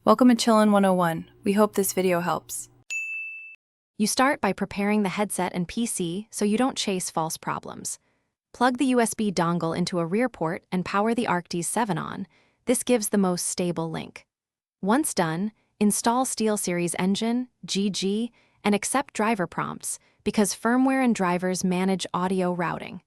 Welcome to Chillin' 101. We hope this video helps. You start by preparing the headset and PC so you don't chase false problems. Plug the USB dongle into a rear port and power the Arctis 7 on. This gives the most stable link. Once done, install SteelSeries Engine, GG, and accept driver prompts because firmware and drivers manage audio routing.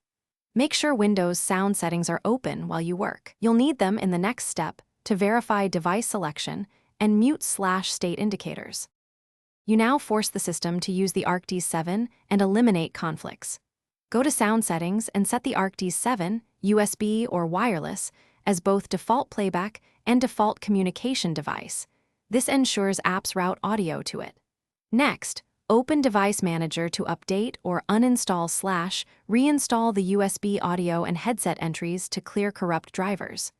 Make sure Windows sound settings are open while you work. You'll need them in the next step to verify device selection and mute/state indicators. You now force the system to use the Arctis 7 and eliminate conflicts. Go to Sound Settings and set the Arctis 7, USB or wireless, as both default playback and default communication device. This ensures apps route audio to it. Next, open Device Manager to update or uninstall/reinstall the USB audio and headset entries to clear corrupt drivers.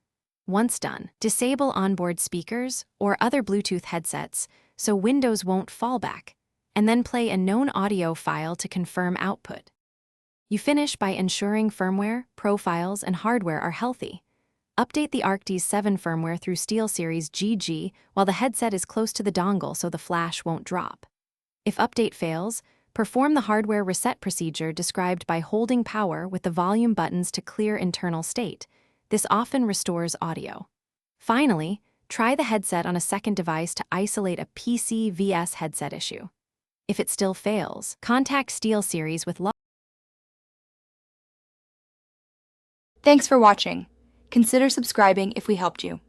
Once done, disable onboard speakers or other Bluetooth headsets so Windows won't fallback, and then play a known audio file to confirm output. You finish by ensuring firmware, profiles, and hardware are healthy. Update the Arctis 7 firmware through SteelSeries GG while the headset is close to the dongle so the flash won't drop. If update fails, perform the hardware reset procedure described by holding power with the volume buttons to clear internal state. This often restores audio. Finally, try the headset on a second device to isolate a PC vs headset issue. If it still fails, contact SteelSeries with Thanks for watching. Consider subscribing if we helped you.